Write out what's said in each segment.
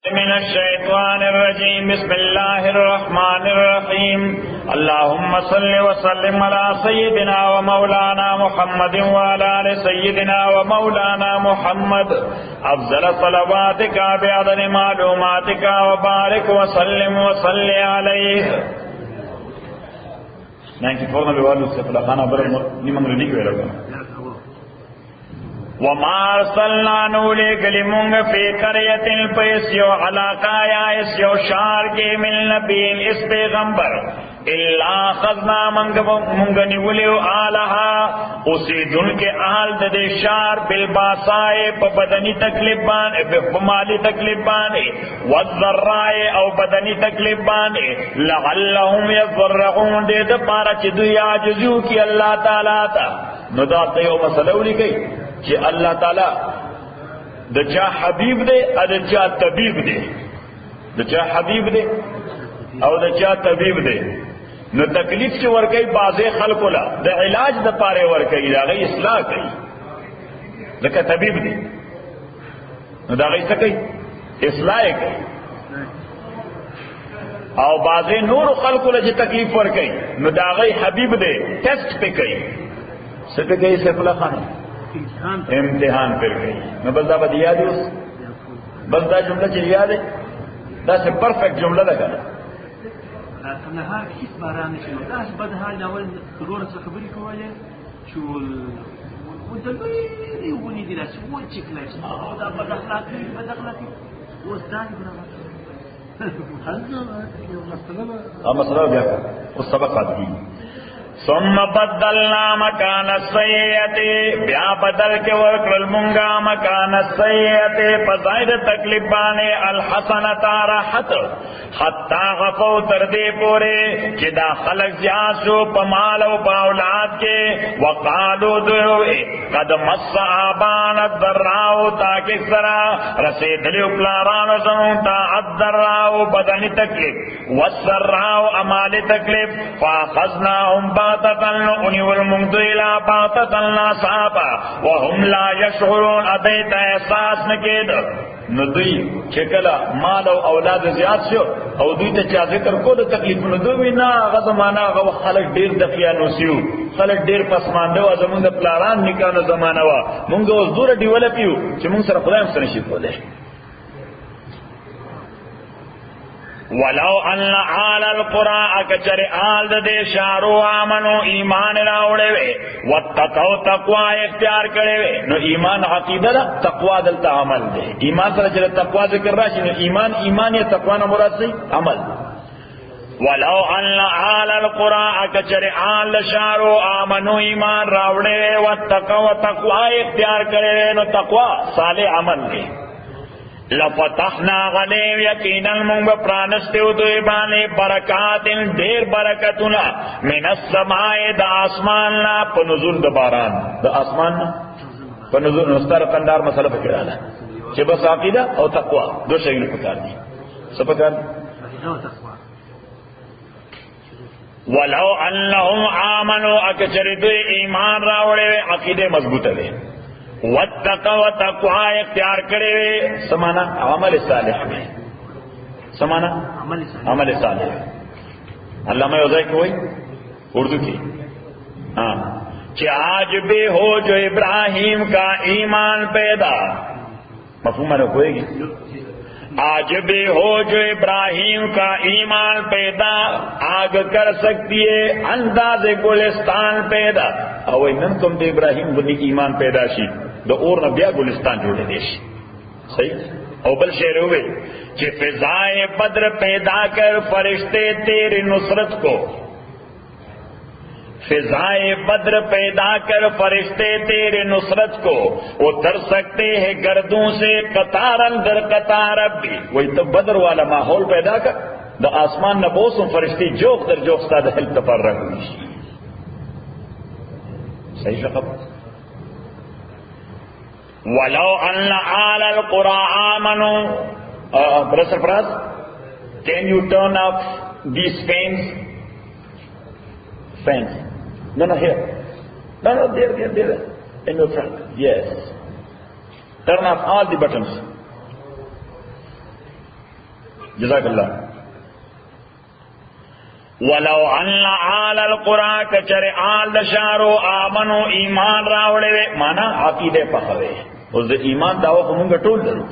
من الشيطان الرجيم بسم الله الرحمن الرحيم اللهم صل وسلم على سيدنا ومولانا محمد وعلى آل سيدنا ومولانا محمد أفضل صلواتك بعدد معلوماتك وبارك وسلم وصل عليه 94 में विवाद उससे फलाखाना बर निमंग नहीं हुए लगा وما ارسلنا نولے گلیمونگ فی قریت پیسیو علاقہ یا اسیو شار کے من نبین اس پیغمبر الا خزنا منگنی ولیو آلہا اسی دن کے آل دے شار بالباسائے بدنی تکلیف بانے بمالی تکلیف بانے والذرائے او بدنی تکلیف بانے لعلہم یضرعون دے دپارا چی دوی عاجزیو کی اللہ تعالیٰ تا نداتا یو مسئلہ اولی کئی کہ اللہ تعالی د چا حبیب دے او د چا طبیب دے د چا حبیب دے او د چا طبیب دے نو تکلیف چې ورکی بازے خلقو لا د علاج د پاره ورکی دا غي اصلاح کوي ځکه طبیب دے نو دا غي څه کوي اصلاح کوي او بازے نور خلقو لا چې تکلیف ورکی نو دا غي حبیب دے ٹیسٹ پہ کوي څه پہ کوي سیف الله خان امتحان پر گئی میں بس دا بدیا دی اس بس دا جملہ چلی یاد ہے دا سے پرفیکٹ جملہ لگا نهار هیڅ باران نشو دا بد حال اول ضرور څه خبرې کوله چې ودلې ونی دي راځي و چې کلاس دا بد اخلاقي وځان اب مسئلہ بیا اس سبق آدمی ثم بدلنا مکان السیئت بیا بدل کے ورکل منگا مکان السیئت پزائد تکلیفانے الحسنت راحت حتی غفو تردے پورے چدا خلق جاسو پمال و پاولاد کے وقالو دوئے قد مس آبان الدراؤ تاکہ سرا رسیدلیو پلارانو زمونتا الدراؤ بدنی تکلیف والسراؤ امال تکلیف فاخذناهم باتتن انیول ممدویلا باتتن ناسابا وهم لا یشعرون ادیت احساس نکید ندوی چکلا مال او اولاد زیاد شو او دوی ته چا ذکر کو د تکلیف ندوی نا غزمانہ غو خلق ډیر دخیانو سیو خلق ډیر پسمانده و زمون د پلاران نکانو زمانہ وا مونږ اوس دور ډیولپیو چې مونږ سره خدای هم سره شي کوله ولو ان آل القرى اکچر آل دے شارو آمنو ایمان راوڑے وے واتقو تقوی اختیار کرے وے نو ایمان عقیدہ دا تقوی دلتا عمل دے ایمان سر چلے تقوی ذکر راشی نو ایمان یا تقوی نمراد سی عمل ولو ان آل القرى اکچر آل شارو آمنو ایمان راوڑے وے واتقو تقوی اختیار کرے وے نو تقوی صالح عمل دے لفتحنا غلیم یقینا منگ پرانستیو دوی بانے برکات دیر برکتنا من السماء دا آسماننا پنزول دا باران دا آسماننا پنزول نستار قندار مسئلہ پکرانا چھ بس عقیدہ او تقوی دو شئیل پکار دی سپکار دی ولو انہم آمنوا اکچر دوی ایمان راوڑے عقیدے مضبوط ہے واتقوا تقوی اختیار کرے سمانا عمل صالح میں سمانا عمل صالح علامہ یوزائی کوئی اردو کی ہاں کہ آج بھی ہو جو ابراہیم کا ایمان پیدا مفہوم میں کوئی گی آج بھی ہو جو ابراہیم کا ایمان پیدا آگ کر سکتی ہے انداز گلستان پیدا او نن تم دے ابراہیم بنی ایمان پیدا شی دو اور نہ بیا گلستان جوڑے دیش صحیح او بل شعر ہوئے کہ فضائے بدر پیدا کر فرشتے تیری نصرت کو فضائے بدر پیدا کر فرشتے تیرے نصرت کو اتر سکتے ہیں گردوں سے قطار اندر قطار اب بھی وہی تو بدر والا ماحول پیدا کر دا آسمان نبوسوں فرشتی جوک در جوک سادہ حل تفرق ہوئی صحیح شخص ولو ان آل القرى آمنوا brother Sarfaraz, can you turn off these fans? No, here. No, there. In your front. Yes. Turn off all the buttons. جزاک اللہ. ولو ان آل القرى کچر آل دشارو آمنو ایمان راوڑے مانا عقیدے پخوے. اوس د ایمان داوا خو مونږ ټول لرو،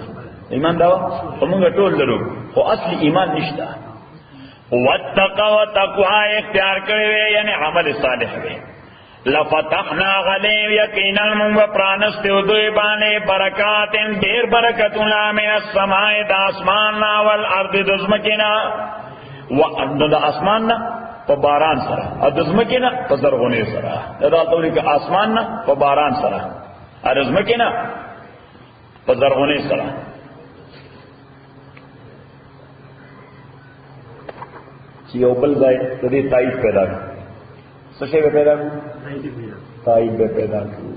ایمان داوا خو مونږ ټول لرو، خو اصلي ایمان نشته. واتقوا تقوا اختیار کړی یعنی عمل صالح وي. لفتحنا غلیم یقینا من پرانست دوی باندې برکاتن ډیر برکتونه من السماء د اسمان والارض د زمکینا و د اسمان په باران سره او د زمکینا په زرغونه سره. دا ټول کې اسمان نه په باران سره او زمکینا په زرغونه سره. چې یو بل ځای د دې تایید پیدا کړي. څه شی پیدا کړي؟ تایید پیدا کړي.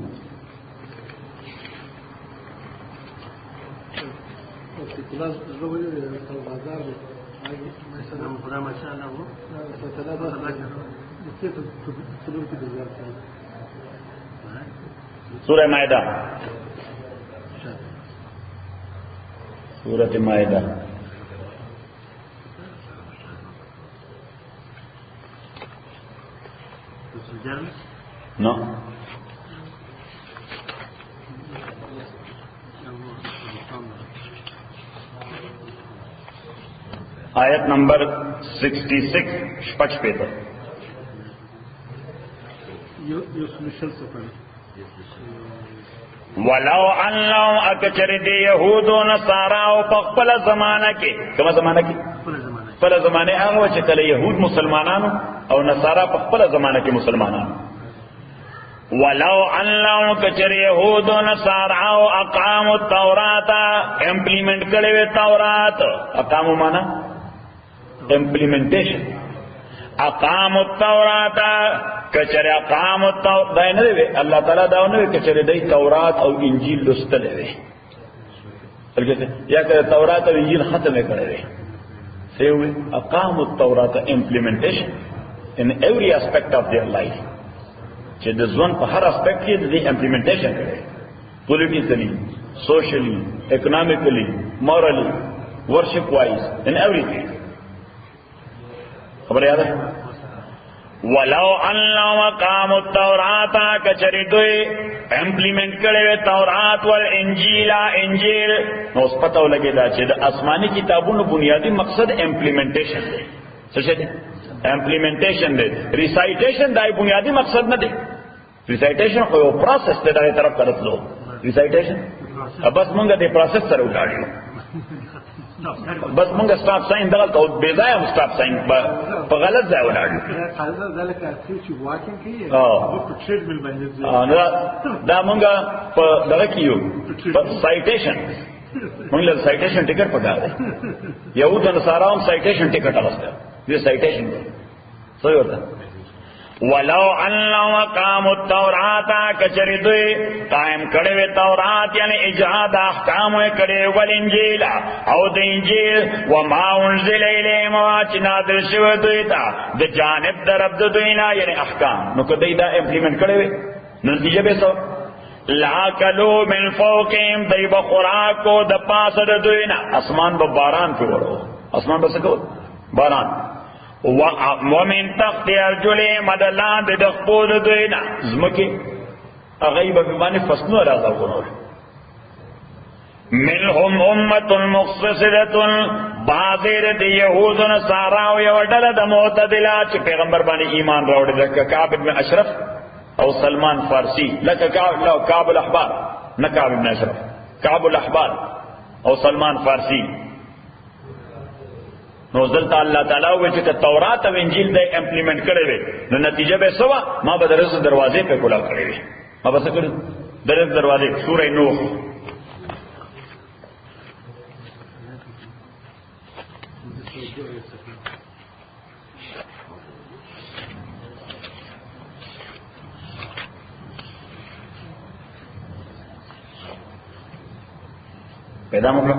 سورہ مائدہ، سورۃ مائدہ نو آیت نمبر 66 شپږ پیدا. ولو انهم اکثر دی یهود و نصارا او خپل زمانہ کې، کومه زمانہ کې؟ خپل زمانه هغه چې کله يهود مسلمانانو او نصارا په خپل زمانه کې مسلمانانو. ولو انهم کچر يهود و نصارا او اقاموا التوراۃ امپلیمنٹ کړي وي تورات. اقاموا معنا امپلیمنٹیشن. اقاموا التوراۃ کچر اقاموا التوراۃ دا نه وي الله تعالی دا نه وي کچر دی تورات او انجیل لوستل وي یا که تورات او انجیل ختمه کړي وي. اقاموا التوراۃ implementation in every aspect of their life. چې د ژوند په هر اسپیکټ کې د implementation کوي. politically, socially, economically, morally, worship wise, in everything. خبر یاد ہے؟ ولو انهم اقاموا التوراۃ کچری دوی امپلیمنٹ کړي وي تورات ول انجیل انجیل. نو اوس پته ولګی دا چې د آسماني کتابونو بنیادی مقصد امپلیمنٹیشن دی. څه شي دی؟ امپلیمنٹیشن دی. ریسایټیشن دای بنیادی مقصد نه دی. ریسایټیشن خو یو پروسس دی دغه طرف ترتلو. ریسایټیشن بس مونږ د پروسس سره ولاړو. بس مونږ سټاپ ساين دغه او بے ځای سټاپ ساين په غلط ځای ولاړو. دا مونږ په دغه کیو په سایټیشن مونږ له سایټیشن ټیکټ پکار دی. یو د نصارا هم سایټیشن ټیکټ اغسته. دې سایټیشن څه ورته؟ ولو انهم اقاموا التوراۃ کچری دوی قائم کړي وي تورات یعنی اجراد احکام کړي ول انجیل او د انجیل و ما انزل الیهم چې نازل شوی دوی ته د جانب در رب دوی نه یعنی احکام. نو کدی دا امپلیمنٹ کړي وي نتیجه به څه؟ لا کلو من فوقهم دی بخوراک کو د پاسه د دوی نه. اسمان به باران کې ورو، اسمان به څه کو؟ باران. ومن تحت ارجلهم مدلان د خپل دوی نه زمکه غیب به باندې فصلو راځو. منهم امه مقتصده بعضیر د يهود و نصارا او یو ډله د معتدله چې پیغمبر باندې ایمان راوړل. لکه کعب بن اشرف او سلمان فارسی. لکه کعب الاحبار نه کعب بن اشرف، کعب الاحبار او سلمان فارسی. نو دلته الله تعالی وایي چې تورات او انجیل د امپلیمنٹ کړي وي نو نتیجه به سوا ما به درس دروازې په کولا کړې وي. ما به څه کړو؟ درس دروازې. سورې نوح پیدا مکړه.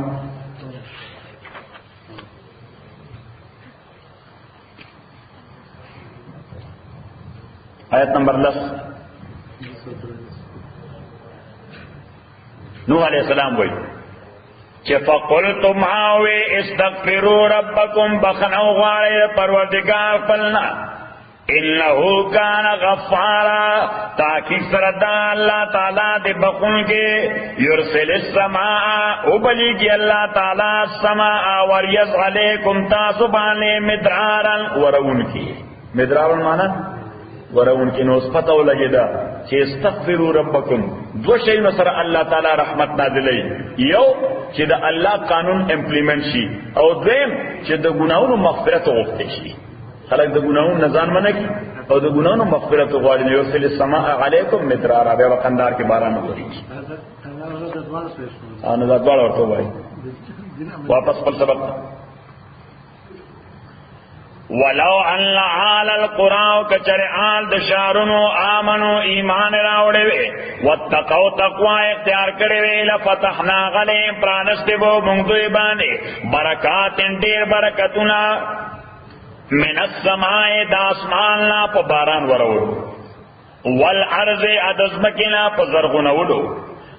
آیت نمبر 10. نوح علیہ السلام وایي چې فقلتم هاوی استغفروا ربکم بخنو غواړی پروردگار خپلنا انه کان غفارا تاکید سره دا الله تعالی دې بخون کې یرسل السماء وبلیږي الله تعالی السماء وریز علیکم تاسو باندې مدرارا ورون کی مدرارا معنا ورون کی نو پته ولګی دا چې استغفروا ربکم دو شی سره الله تعالی رحمت نازلای یو چې د الله قانون امپلیمنٹ شي او دویم چې د ګناونو مغفرت وغوښتل شي خلق د ګناونو نزان منکی او د ګناونو مغفرت غواړي نو یرسل السماء علیکم مدرارا به وقندار کې باران ووري ان دا ډول ورته وای واپس پر سبق ولو ان عال القرى كچرعال د شارونو امنو ایمان راوړې وي واتقوا تقوا اختیار کړې وي لفتحنا غلې پرانسته وو موږ دوی باندې برکات ډېر برکتونه من السماء داسمان لا پا باران ورولو والعرض ادزمکنا پا زرغنولو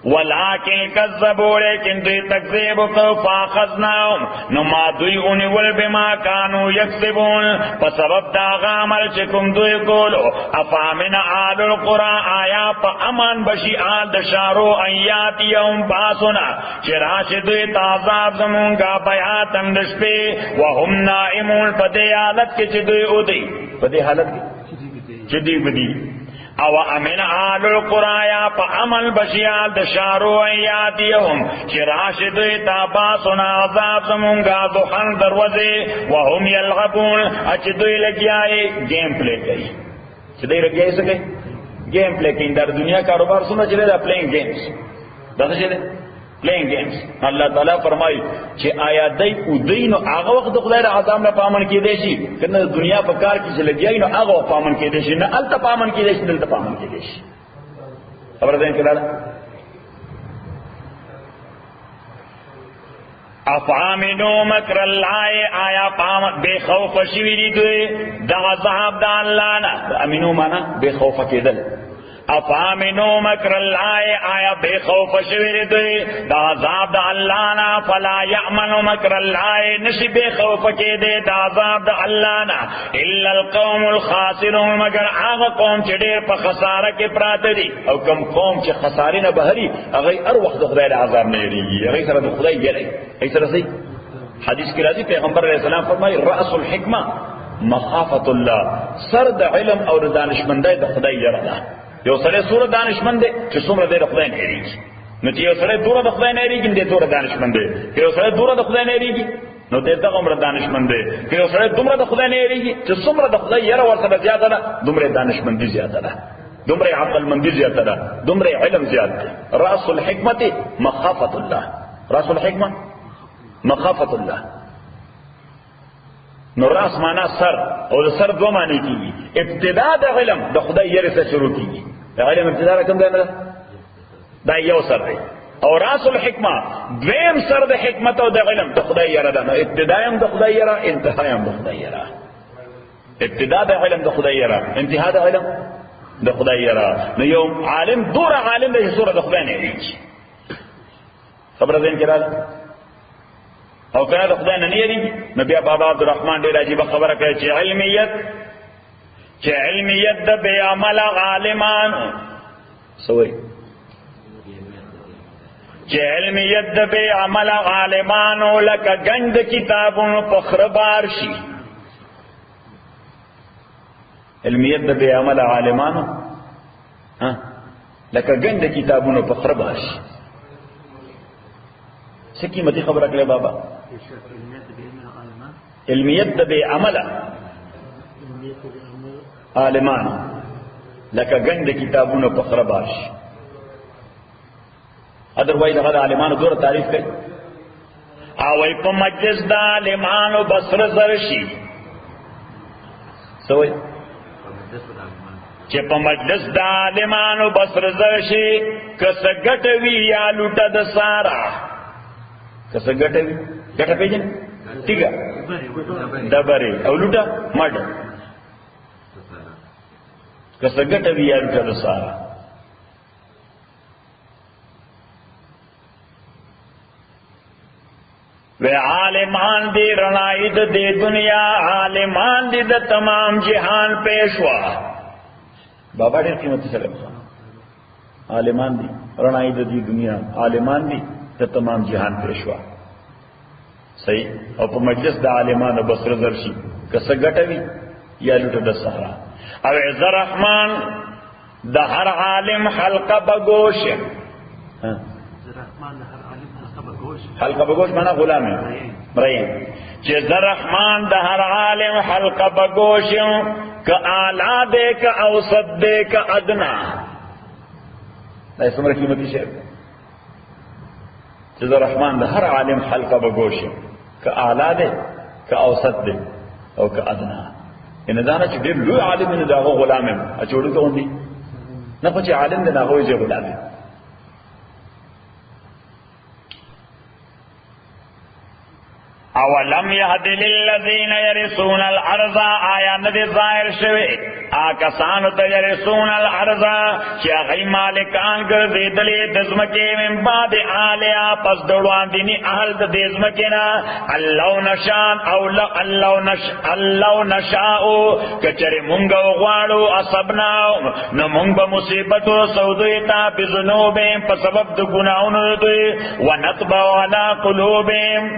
ولیکن کذبو لیکن دوی تکذیب کو فاخذناهم نما دوی اونیول بما کانو یکذبون پا سبب داغا عمل چکم دوی کولو افامن آل القرآن آیا پا امان بشی آل دشارو ایاتی یوم باسونا چراش دوی تازاب زمونگا بیاتن دشپی وهم نائمون پا دی حالت کے چی دوی او دی پا دی حالت کے چی دی بدی او امن آل القرایا پا عمل بشیال دشارو ایاتیهم چراش دوی تاباسونا عذاب زمونگا دخن دروزے وهم یلغبون اچ دوی لگیائی گیم پلے کئی چی دوی لگیائی سکے گیم پلے کئی در دنیا کاروبار سنا چلے دا پلینگ گیمز دا چلے پلینگ گیمز اللہ تعالیٰ فرمائی چی آیا دی او دی نو آغا وقت خدای را عذاب نا پامن کی دیشی کنا دنیا پا کار کی چلے گیائی نو آغا وقت پامن کی دیشی نا علتا پامن کی دیشی دلتا پامن کی دیشی خبر دین کلالا افامنو مکر اللہ آیا پامن بے خوف شویری دوی دا عذاب دا اللہ نا امنو مانا بے خوف کی دل افامنو مکر اللہ آیا بے خوف شویر دوی دا عذاب دا اللہ نا فلا یعمنو مکر اللہ نشی بے خوف کے دے دا عذاب دا اللہ نا الا القوم الخاسرون مگر آغا قوم چی دیر پا خسارہ کے پراتے دی او کم قوم چی خساری نا بہری اگئی ار وقت خدای دا عذاب نیریگی اگئی سر دا خدای گرے ای سر سی حدیث کی راضی پیغمبر علیہ السلام فرمائی رأس الحکمہ مخافت اللہ سر دا علم اور دانشمندی دا خدای یردا یو سره سور دانشمند دی چې څومره دی د خدای نه یریږي نو چې یو سره دور د خدای نه یریږي دې دور دانشمند دی که یو سره دور د خدای نه یریږي نو دې دغه عمر دانشمند دی که یو سره دومره د خدای نه یریږي چې څومره د خدای یره ورسره زیاته ده دومره دانشمندي زیاته ده دومره عقل مندي زیاته ده دومره علم زیات دی راس الحکمت مخافت الله راس الحکمه مخافت الله نو راس معنا سر او سر دو معنی کیږي ابتدا د علم د خدای یره سره شروع کیږي د علم ابتدا کوم دی نه دا یو سر دی او راس الحکمه دویم سر د حکمت او د علم د خدای یره ده نو ابتدا هم د خدای یره انتها هم د خدای یره ابتدا د علم د خدای یره انتها د علم د خدای یره نو یو عالم دور عالم د سورہ د خدای نه یریږي خبر دین کړه او کنه د خدای نه یریږي نبی بابا عبدالرحمن ډیر عجیب خبره کوي چې علمیت د بے عمل عالمان سوئی چې علمیت د بے عمل عالمانو لکه گنج کتابونو په خربار شي علمیت د بے عمل عالمانو لکه گنج کتابونو په خربار شي څه قیمتي خبره کړې بابا علمیت د بے عمل عالمان لکه گنج کتابونو په خربار شي ادروایز هغه عالمانو دور تعریف کوي او په مجلس د عالمانو بسر زر شي سوې چې په مجلس د عالمانو بسر زر شي کسه ګټوي یا لوټه د سارا کسه ګټوي ګټه پیژنې ټیګه دبره او لوټه مړ کسه ګټوي یا لوټه د سارا وی عالمان دی رنائی دی دنیا عالمان دی د تمام جہان پیشوا بابا ډېر قیمتي سره عالمان دی رنائی دی دنیا عالمان دی د تمام جہان پیشوا صحیح او په مجلس د عالمانو بسر درشي کسه ګټوي یا لټه د صحرا او عز الرحمن د هر عالم حلقه بگوش حلقه بگوش معنی غلام ہے برائیم چه زرحمان دا ہر عالم حلقه بگوش که اعلا دے که اوسط دے که ادنا دا اسم رقیمتی شعر چه زرحمان دا ہر عالم حلقه بگوش که اعلا دے که اوسط دے او که ادنا ان دانا چه دیر لوی عالم ان داغو غلام ہے اچوڑو که ہوندی نا پچه عالم دے ناغوی جے غلام ہے اولم یهد للذین یرثون الارض آیا ندی ظاہر شوی آکسانو تا یرثون الارض چی اغی مالکان گرزیدلی دزمکی من بعد آلیا پس دوڑوان دینی احل دزمکینا اللہ نشان اللہ نشاؤ کچری منگا وغوارو اصبناو نو منگ بمصیبتو سودویتا بزنوبیم پسبب دو گناونو دوی ونطبعو علا قلوبیم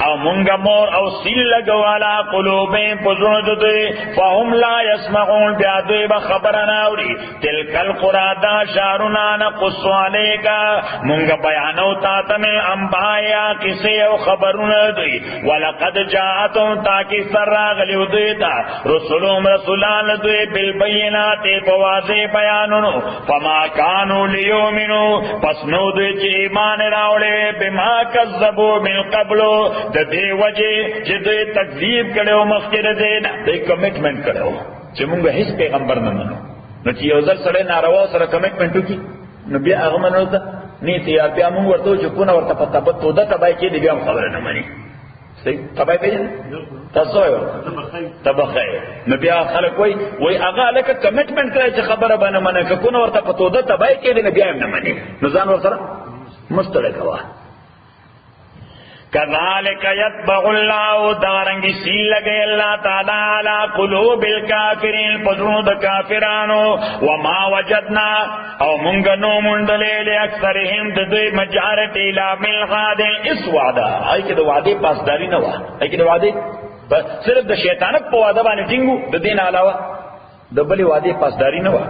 او منگا مور او سیل لگوالا قلوبیں پزرد دوی فهم لا يسمعون بیادوی بخبرناوری تلک القرآدہ شارنا نقصو علیکا منگا بیانو تاتم انبایا کسی او خبرون دوی ولقد جاعتم تاکی سر راغلیو دوی تا رسولهم رسولان دوی بالبینات بواضح بیانونو فما کانو لیومنو پس نو دوی چی ایمان راوڑے بما کذبو من قبلو د دې وجه چې دوی تکذیب کړو مخکې دینا دوی کمټمنټ کړو چې موږ هیڅ پیغمبر نه منو نو چې یو ځل سره ناروا سره کمټمنټ وکړي نو بیا هغه منو ته نیتی یا بیا موږ ورته چې کو نه ورته پته په توده تبای کې دی بیا خبره نه مانی صحیح تبای پیژن تاسو یو تبخای نو بیا خلک وای هغه لکه کمټمنټ کړی چې خبره باندې منه کو نه ورته په توده تبای کې دی بیا نه مانی نو ځان ورسره مستړی کوا کذالک یطبع اللہ دارنگی سیل لگے اللہ تعالی علی قلوب الکافرین پزرون دا کافرانو وما وجدنا او منگنو مندلے لے اکثرهم دوی مجارتی لا ملغاد اس وعدہ آئی کہ دا وعدے پاسداری نوا آئی کہ دا وعدے صرف دا شیطانت پا وعدہ بانے ٹنگو دا دین علاوہ دا بلی وعدے پاسداری نوا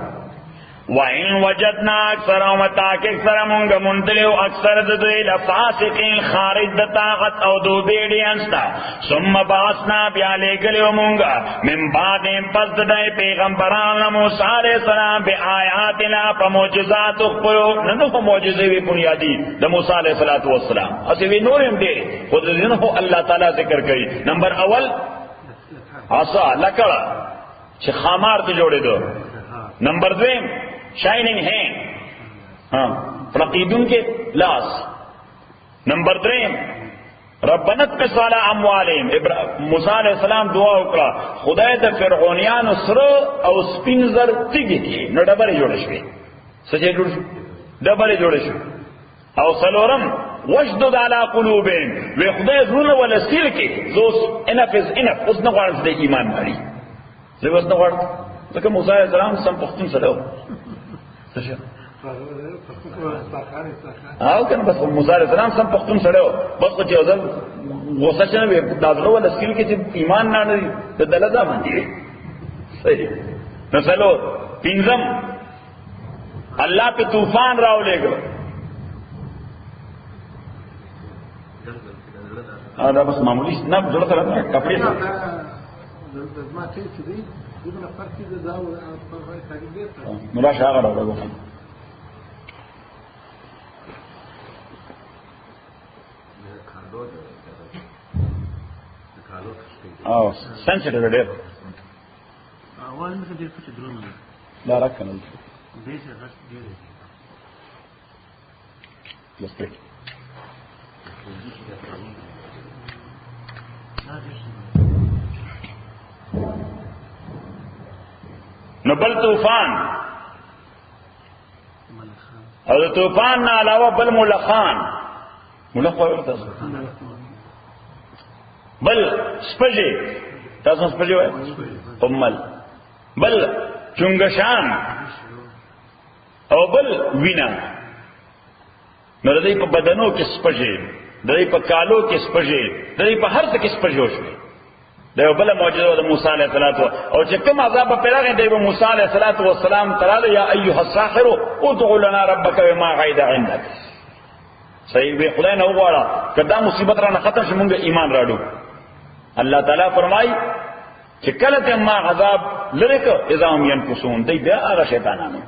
وَإِن وَجَدْنَا أَكْثَرَهُمْ وَتَاكِ أَكْثَرَ مُنْغَ مُنْدَلِو أَكْثَرَ دُوِي لَفَاسِقِينَ خارج د طاقت او دو بیڑی انستا ثم بعثنا بیالے گلیو مونگا من بعدهم پس دائی پیغمبران موسیٰ علیہ السلام بی آیاتنا پا معجزات اخبرو ننو پا معجزے وی بنیادی دا موسیٰ علیہ السلام اسی وی نورم دے خود دنو اللہ تعالیٰ ذکر کری نمبر اول عصا لکڑا چھ خامار تے جوڑے دو نمبر دویم شائننگ ہینڈ رقیدن کے لاس نمبر دریم ربنت قصالا اموالیم موسیٰ علیہ السلام دعا اکرا خدای دا فرعونیان سر او سپینزر تیگی دی نو ڈبری جوڑے شوی سچے جوڑے شو ڈبری جوڑے شو او سلورم وشدد علا قلوبیم وی خدای زرون والا سیر کی زوس انف از انف اس نغوارن سے ایمان ماری زی اس نغوارن ځکه موسی علیہ السلام سم پختون سره او کنه بس موسی علیہ السلام سم پختون سره بس چې ځل غوسه چنه وي دازرو ول اسکیل کې چې ایمان نه لري د دلدا باندې صحیح مثلا پینځم الله په طوفان راولېګو دا بس معمولی نه جوړ سره کپڑے سره مراش آغا رو بگو سنسیٹیو ہے دیر اول مثل دیر کچھ درون لا رکھنا بیسے غشت دیر بس پریک نبل طوفان او طوفان نہ علاوہ بل ملخان ملخ ورته بل سپجې تاسو سپجې وای پمل بل چونګشان او بل وینا نو د دې په بدنو کې سپجې د دې په کالو کې سپجې د دې په هر څه کې سپجې وشوي دا یو بل معجزه د موسی علیه السلام او چې کوم عذاب پیدا غي د موسی علیه السلام تعالی یا ایها الساحر ادع لنا ربك بما عهد عندك صحیح به خدای نه وغواړه کدا مصیبت را نه ختم شي مونږ ایمان راړو الله تعالی فرمای چې کله ته ما عذاب لری کو اذا هم ينقصون دی بیا هغه شیطانانو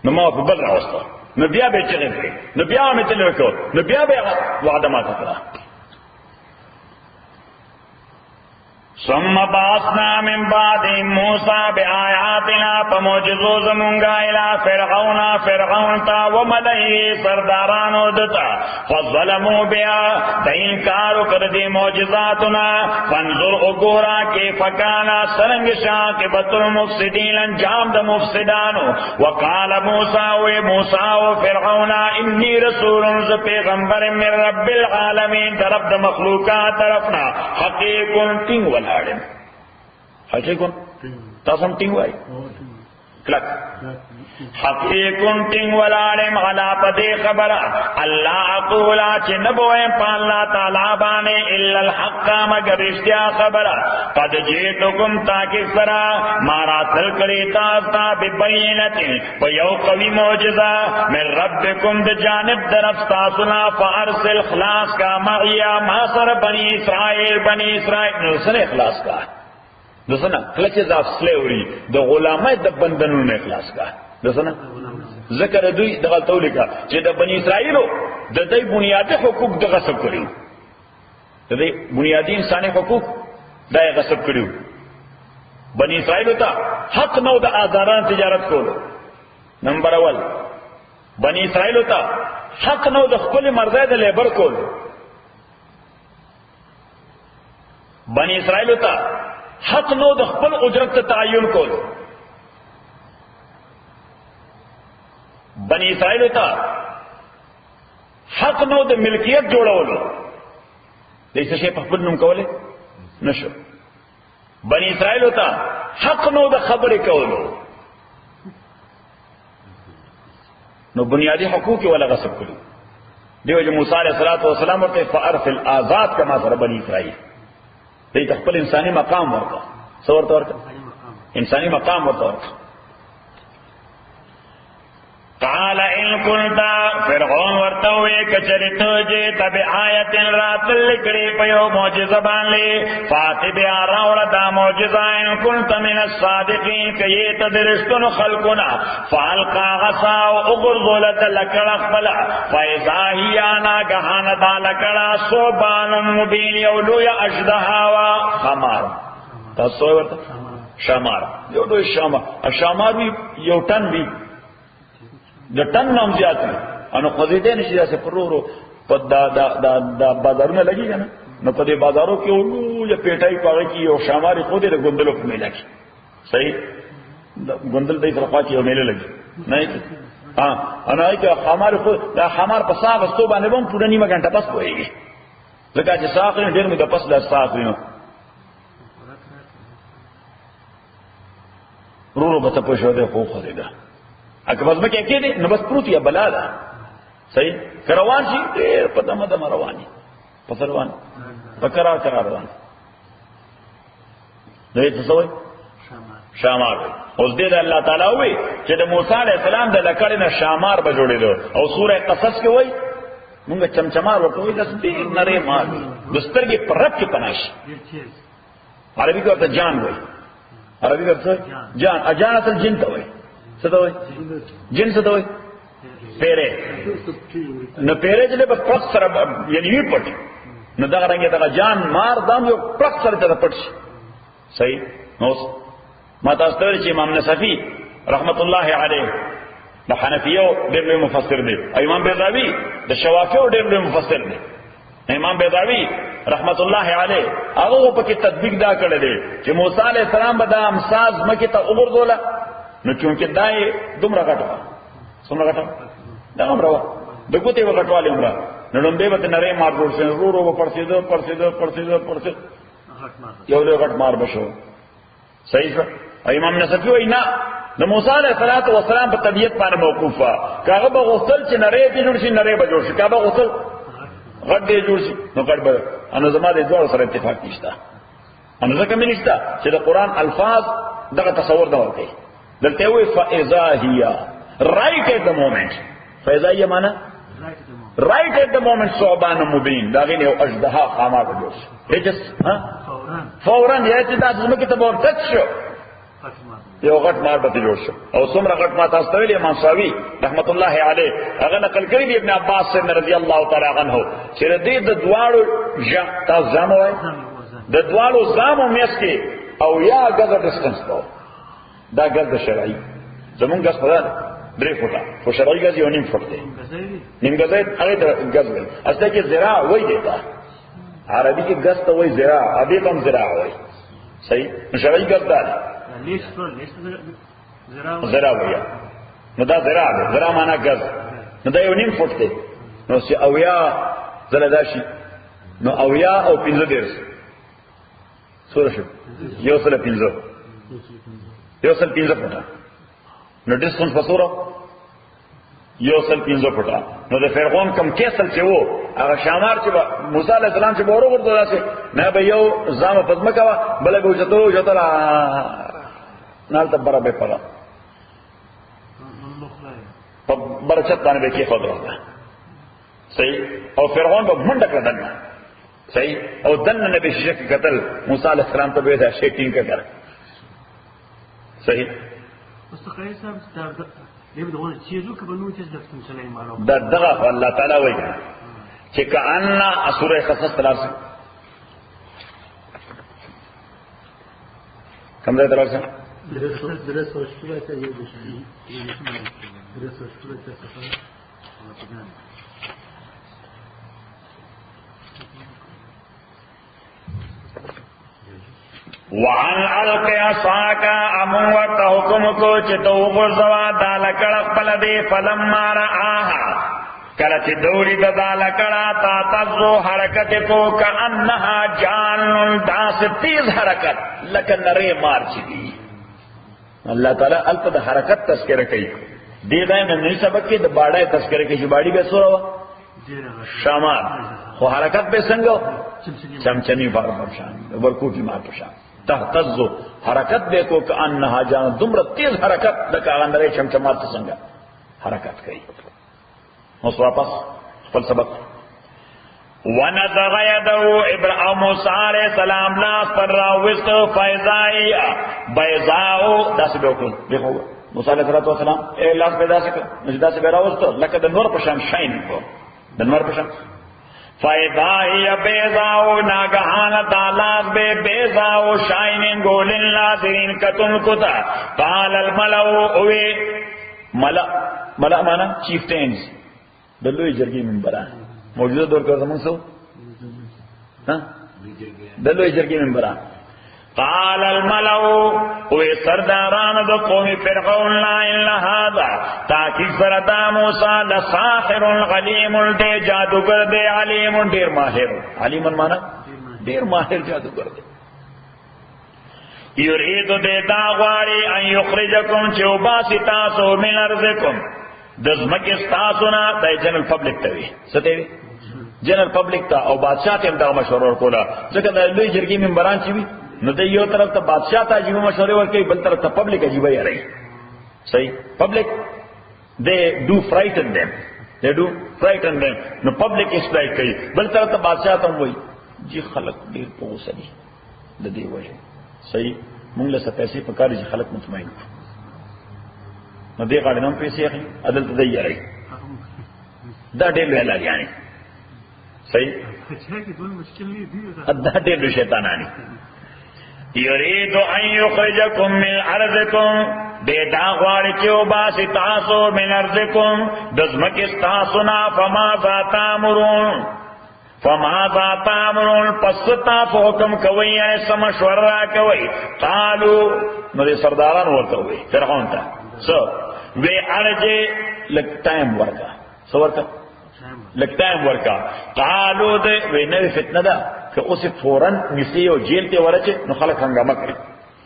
نو ما په بل راوسته نو بیا به چغې نو بیا مې تل وکړو نو بیا به وعده ما کړه ثم بعثنا من بعد موسى بآياتنا فموجزو زمونگا الى فرعون تا وملئه سردارانو دتا فظلموا بها تینکارو کردی موجزاتنا فانظر اگورا کیف کانا سرنگ شاکبت المفسدین انجام دا مفسدانو وقال موسى و فرعون انی رسول ز پیغمبر من رب العالمین طرف دا مخلوقات طرفنا حقیقن تنگ ولا حقیقن تاسم ٹنگ وائی کلک حقیقن ٹنگ والعالم علا پدی خبر اللہ اقولا چھ نبوئیں پا اللہ تعالیٰ بانے الا الحق مگر اشتیا خبر قد جیتکم تاکی سرا مارا تلکری تاستا ببینت پیو قوی معجزہ من ربکم بجانب درفتاسنا فارسل خلاص کا معیا ماسر بنی اسرائیل نرسل اخلاص کا دسنا کلچز آف سلیوری دا غلامت دا بندنون اخلاص کا دسنا ذکر دوی دا غلطولی کا چه دا بنی اسرائیلو دا دی بنیادی حقوق دا غصب کریو دا دی بنیادی انسانی حقوق دا غصب کریو بنی اسرائیلو تا حق نو دا آزاران تجارت کولو نمبر اول بنی اسرائیلو تا حق نو دا خپل مرزای دا لیبر کولو بنی اسرائیلو تا حق نو د خپل اجرت تعین کولو بنی اسرائیل ته حق نو د ملکیت جوړولو دیسه شی په خپل نوم کوله نشو بنی اسرائیل ته حق نو د خبرې کولو نو بنیادی حقوق ولا غصب کړو دیو چې موسی علیه السلام ورته فارسل آزاد کما سره بنی اسرائیل دی خپل انسانی مقام ورکا سورت ورکا انسانی مقام ورکا قال ان كنت فرعون ورتوي کچریتو جے تب آیت رات لکڑی پیو معجزہ بان لے فاتب راوڑ دا معجزہ ان كنت من الصادقین کہ یہ تدرستن خلقنا فالقا غصاو اغرزولت لکڑا خبلا فیضا ہی آنا گہان دا لکڑا صوبان مبین یولو یا اشدہاوا خمار تاسوئی ورطا شامار یولو شامار بھی یو ٹن بھی د ټن نام زیات دي انو خزیدې نشي داسې پرورو په دا بازارونه لګي کنه نو په دې بازارو کې ولو یا پیټای پاره کې او شاماري خو دې غوندلو په میله کې صحیح غوندل دې طرفه کې میله لګي نه انا کې خمار خو دا خمار په صاحب استو باندې بم پوره نیمه غنټه پس کوي لکه چې ساقي ډېر مې د پس د ساقي ورو به تاسو شو دې خو خو دې اکه بس مکه کې دي نو بس پروت یا بلا ده صحیح کروان شي ډېر په دمه دمه رواني په روان په قرار روان دې څه وای شامار اوس دې الله تعالی وای چې د موسی عليه السلام د لکړې نه شامار به جوړېدو او سوره قصص کې وای مونږ چمچمار ورته وای د دې نری مال دسترګې پرک کې پناشي عربي کې ورته جان وای عربي ورته جان اجانت الجن ته وای ستوي جن ستوي پیره نو پیره چې په پخ سره یعنی وی پټ نو دا رنګه دا جان مار دام یو پخ سره ته پټ شي صحیح نو ما تاسو ته چې امام نصفی رحمت الله علیه د حنفیو ډېر مفسر دی امام بیضاوی د شوافیو ډېر مفسر دی امام بیضاوی رحمت الله علیه هغه په کې تطبیق دا کړی دی چې موسی علیه السلام به د امساز مکه ته وګرځولا نو چونکه دای دومره غټه څومره غټه دا عمره د ګوتې وغټواله عمره نړم به ته نری مار جوړ شي ورو پرسیدو یو له غټ مار بشو صحیح ښه امام نصفی وای نه د موسی علیه السلام په طبیعت باندې موقوف وا کاغه به غسل چې نری به جوړ شي نری به جوړ شي کاغه غسل غټ دی جوړ شي نو غټ به ان زما د دوه سره اتفاق نشته ان ځکه مې نشته چې د قران الفاظ دغه تصور نه ورته دلته وی فاذا هي right at the moment فاذا هي معنا right at the moment ثعبان مبین دا غي یو اژدها خامات جوړ شي هیڅ فورا یا چې تاسو موږ ته ورته شو یو غټ مار به جوړ شو او څومره غټ ما تاسو ته ویلي امام شاوی رحمت الله علیه هغه نقل کړی دی ابن عباس سے رضی الله تعالی عنہ چې دې د دواړو تاسو ځاموي د دواړو زامو میس کې او یا غزه ډیسټنس کو دا غزه شرعي زمونږ غز په 3 فوټه خو شرعي غز یو نیم فوټ دی نیم غزه هغه غز وي اصله کې زراع وای دی دا عربي کې غز ته وای زراع ابي کوم زراع وای صحیح شرعي غز دا ليش زراع وای نو دا زراع معنا غز نو دا یو نیم فوټ دی نو چې اویا زله داشي نو اویا او 15 درس سوره شو یو سل 15 فوټه نو ډیسټنس پسورو یو سل 15 فوټه نو د فرعون کم کیسل چې وو هغه شامار چې موسی علیه السلام چې بورو ورته داسې نه به یو زامه پزما کا بل به چتو نال ته برابر پلا په برچت باندې به کې خبره ده صحیح او فرعون به منډه کړه صحیح او دن نبی شک قتل موسی علیہ السلام ته به دا شیټینګ کړ صحیح مستقیم صاحب دې بدونه چې یو کبه نو چې د سليمان دا دغه الله تعالی وایي چې کأن سوره قصص 3 کوم ځای درځه درس ورشتوله ته یو درس ورشتوله ته وعن القي عصاك امن ورته حکم کو چې تو غرزوا دالکړه خپل دی فلما راها کله چې دوری د دالکړه تا تاسو حرکت کو کانها جان داس تیز حرکت لکه نری مارچ دی الله تعالی الف د حرکت تذکرہ کوي دې دا نه سبق کې د باډه تذکرہ کوي چې باډي به سورو شمال خو حرکت به څنګه چمچمی بار شان ورکوټی ما په شان تهتز حرکت به کو کانها جان دمر تیز حرکت د کاغندره چمچمات څنګه حرکت کوي اوس واپس خپل سبق ونزغ يده ابراهيم موسى عليه السلام لاس پر راوست فیضائی بیضاء داس به وکړ دغه موسی عليه السلام لاس پیدا کړ نو داس به راوست لکه د نور په شان شاین کو د نور په شان فیضائی بیضاء ناگہان دالاس بے بیضاء شائننگ للناظرین کتن کتا قال الملأ اوے ملأ مانا چیفٹینز دلوی جرگی منبران موجودہ دور کا زمان سو دلوی جرگی منبران قال الملأ اوے سرداران دو قوم فرعون لا الا هذا تاکہ فردا موسی لساحر علیم دے جادوگر دے علیم دیر ماہر علیم مانا دیر ماہر جادوگر دے یرید دے داغواری ان یخرجکم چوباسی تاسو من ارضکم دزمک استاسونا دے جنرل پبلک تاوی ستیوی جنرل پبلک تا او بادشاہ تیم دا مشورور کولا ذکر دا لوی جرگی منبران چیوی نو د یو طرف ته بادشاہ ته عجیب مشورې ورکوي بل طرف ته پبلک عجیب یې راي صحیح پبلک they do frighten them نو پبلک اسپلایټ کوي بل طرف ته بادشاہ ته وایي جی خلق ډیر په غوسه دي د دې وجه صحیح موږ له پیسې په کار چې خلق مطمئن نو دې غاړه نن پیسې اخلي عدالت ته یې راي دا ډېر ویل یعنی صحیح دا ډېر شیطانانی یرید ان یخرجکم من ارضکم دے داغوار چیو باسی تاسو من ارضکم دزمک استاسونا فماذا تامرون پس تاسو حکم کوئی ایسا مشورہ کوئی قالو نو دے سرداران ورطا ہوئی فرعون تا سو وی ارجے لگ ٹائم ورکا سو ورکا لگتا ہے ورکا قالو دے وی نوی فتنہ دا کہ اسے فوراً نسی و جیل تے ورچے نو خلق ہنگامہ کرے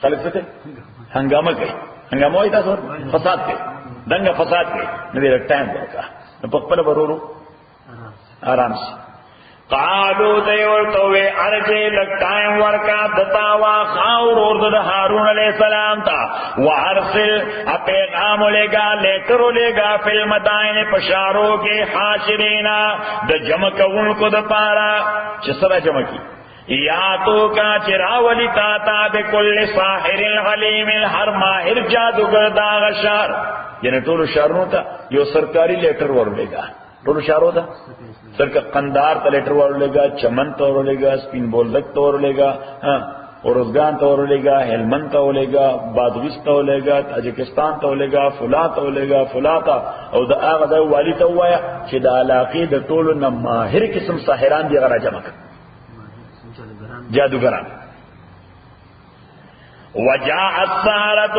خلق سے ہنگامہ کرے ہنگامہ ہوئی تا سور فساد کرے دنگا فساد کرے نوی لگتا ہے ورکا نو پکپل برورو آرام سے قالو دے ورطوے ارجے لگتا ہے ورکا دتاوا خاور ارد حارون علیہ السلام تا وارسل پیغام لے گا لیٹر لے گا فی المدائن پشاروں کے حاشرینا دا جمع کون کو دا پارا چسرا جمع کی یا تو کا چراولی تاتا بکل ساحر الغلیم ہر ماہر جادوگر داغ شار یعنی طول شارنوں تا یو سرکاری لیٹر ور لے گا طول شاروں تا سر کا قندار تا لیٹر ور لے گا چمن تا ور لے گا سپین بولدک تا ور لے گا اورزگان تا ور لے گا ہیلمند تا ور لے گا بادغیس تا ور لے گا تاجکستان تا ور لے گا فلا تا ور لے گا فلا تا او دا آغا دا والی تا ہوایا چی دا علاقی دا طولو نا ماہر قسم ساحران دی غرا جمع کر جادوگران وجاء السحرة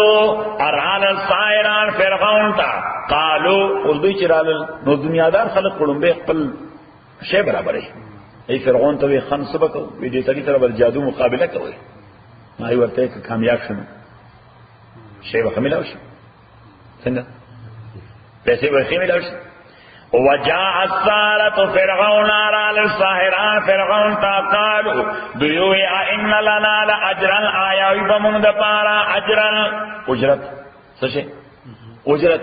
ارال السائران فرعون تا قالو اردوی چرال نو دنیادار خلق قلن بے قبل شے برابر ہے ای فرعون تا وی خان سبکو وی دیتا کی طرح بر جادو مقابلہ کوئی ماہی ورطے کہ کامیاب شنو شے بخی ملاو شنو سنگا پیسے بخی ملاو شنو وجاء السحرة فرعون ارال الساحران فرعون تا قالو دیوی ان لنا لأجرا آیاوی بمون دا پارا اجرا اجرت سشے اجرت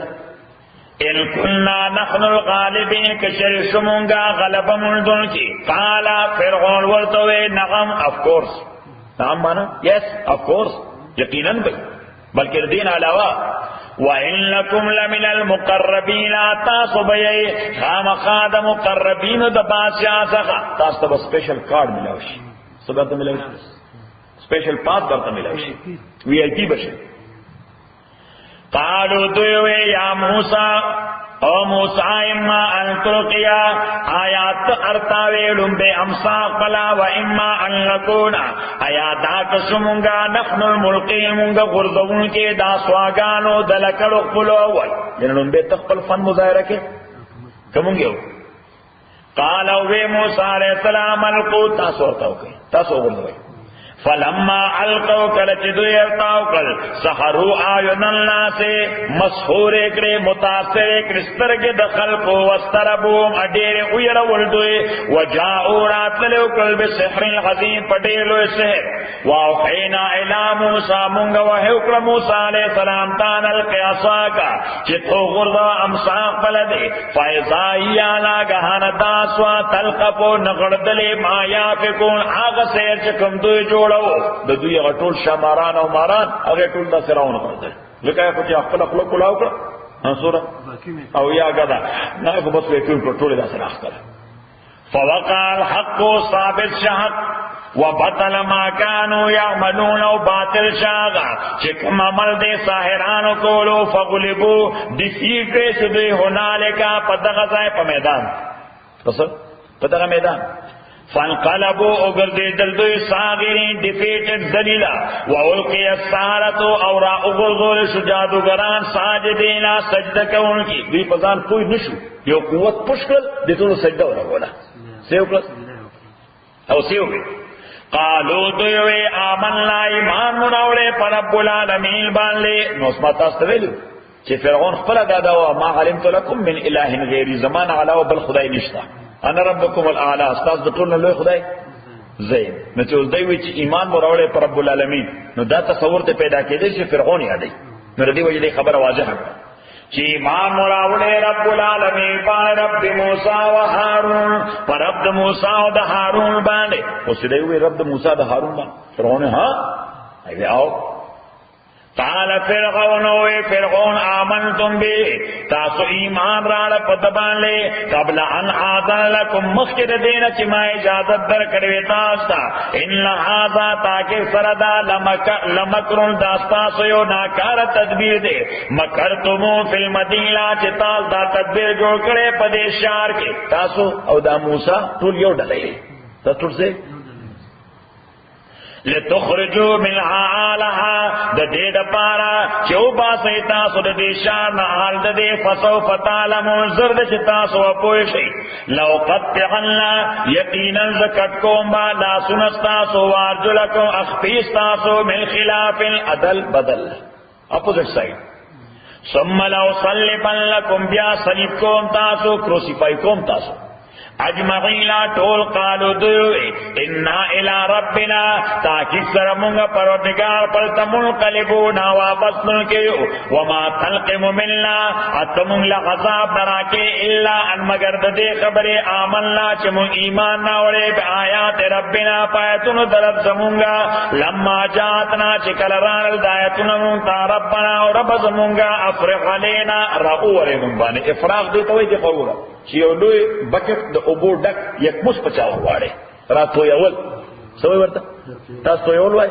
ان کننا نحن الغالبین کشر شمونگا غلب مندن کی قالا فرعون ورطوے نغم of course نعم مانا yes of course یقیناً بھئی بلکہ دین علاوہ وَإِن لَكُمْ لَمِنَ الْمُقَرَّبِينَ تاسو بھئی خام خاد مقربین دا بادشاہ سخا تاسو تا سپیشل کارڈ ملاوشی سب برتا ملاوشی سپیشل پاس برتا ملاوشی وی آئی پی بشی قالو دوئے یا موسیٰ او موسیٰ اما ان تلقیا آیات ارتاویلم بے امساق بلا و اما ان لکونا آیاتات سمونگا نحن الملقی مونگا غردون کے دا سواگانو دلکڑ اقبلو اول جنہوں بے تقبل فن مظاہرہ کے کمونگے ہو قالو بے موسیٰ علیہ السلام القو تاسو ارتاو کئی تاسو غردوئی فلما القوا کلچ دوی ارتاو کل سحرو آیون اللہ سے مسحور اکڑے متاثر اکڑے سترگ دخل کو وستربوم اڈیر اویر ولدوی وجاؤ راتلو کل بسحر الحزین پٹیلو سحر واوحینا الى موسیٰ منگا وحیوکر موسیٰ علیہ السلام تان القیاساکا چتو غرضا امساق بلدے فائزائی آلا گہان داسوا تلقفو نغردلے ما یافکون آغا سیر چکم دوی جوڑا د دوی غټول شماران او ماران هغه ټول د فرعون کړل لکه چې خپل خپل کولاو کړ سوره او یا غدا نه کو بس وکړ ټول د سره اخر فوقع الحق ثابت شهد وبطل ما كانوا يعملون وباطل شاغا چې کوم عمل دې ساحرانو کولو فغلبوا دفیق سدي هنالک پدغه ځای په میدان پس پدغه میدان فانقلبوا اگردی دلدوی صاغرین ڈیفیٹڈ ذلیلا والقی السحرۃ اور اغرضول سجادوگران ساجدینا سجدہ کون کی دوی پزان کوئی نشو یو قوت پشکل دیتو سجدہ ورا بولا سیوکل او سیوکل قالو دوی آمنا ایمان مناولے پر رب العالمین بان لے نوسمات استویلو چه فرعون خپل دادا و ما علمت لكم من اله غیر زمان علاوه بل خدای نشتا انا ربکم الاعلی استاد د ټول لوی خدای زین نو چې دوی وی چې ایمان وروړي پر رب العالمین نو دا تصور ته پیدا کېدی چې فرعون یادای نو ردی وجه خبر واضحه چې ایمان وروړي رب العالمین پر رب موسی و هارون پر رب موسی او د هارون باندې اوس دوی وی رب موسی د هارون باندې فرعون ها ایو او قال فرعون آمنتم بی تاسو ایمان راڑا پتبان لے قبل ان آذن لکم مخیر دینا چی ما اجازت در کروی تاستا ان لحاظا تاکہ سردا لمکرون داستا سیو ناکار تدبیر دے مکرتمو فی المدینہ چی تاس دا تدبیر جوڑ کرے پدے شار کے تاسو او دا موسیٰ طول یو ڈلے تا طول سے لتخرجوا منها آلها د دې د پارا چې او باسي تاسو د دې شان حال د دې فسوف تعلمون زرد چې تاسو پوه شئ لو قطعنا یقینا زکت کوم لا سنستاسو وارجلکم اخفیستاسو من خلاف عدل بدل اپوزٹ سائڈ ثم لو صلبن لکم بیا صلیب کوم تاسو کروسیفائی کوم تاسو اجمعینا ټول قالو دوی انا الى ربنا تاکي سره مونږ پروردگار پر تمون قلبونا واپس نکيو وما تلقم منا اتمون لغضب براکه الا ان مگر د دې خبره آمنا چې مون ایمان نه وړې په آیات ربنا پایتونو درب زمونږه لما جاتنا چې کله رانل دایتونو مون ربنا او رب زمونږه افرغ علينا راوره مون باندې افراغ دې ته وایي چې قوره چې یو لوی بکټ د اوبو ډک یک مس پچاو غواړي راتو یول سوې ورته تاسو یول وای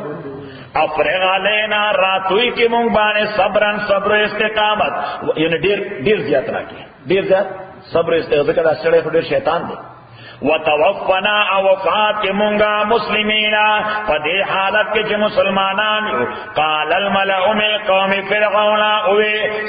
افرغ علینا راتوی کې مونږ باندې صبرن صبر استقامت یعنی ډیر زیات راکې ډیر زیات صبر استقامت دا سره ډیر شیطان دی وتوفنا او وفات کې مونږه مسلمینا په دې حالت کې چې مسلمانان یو قال الملأ من قوم فرعون او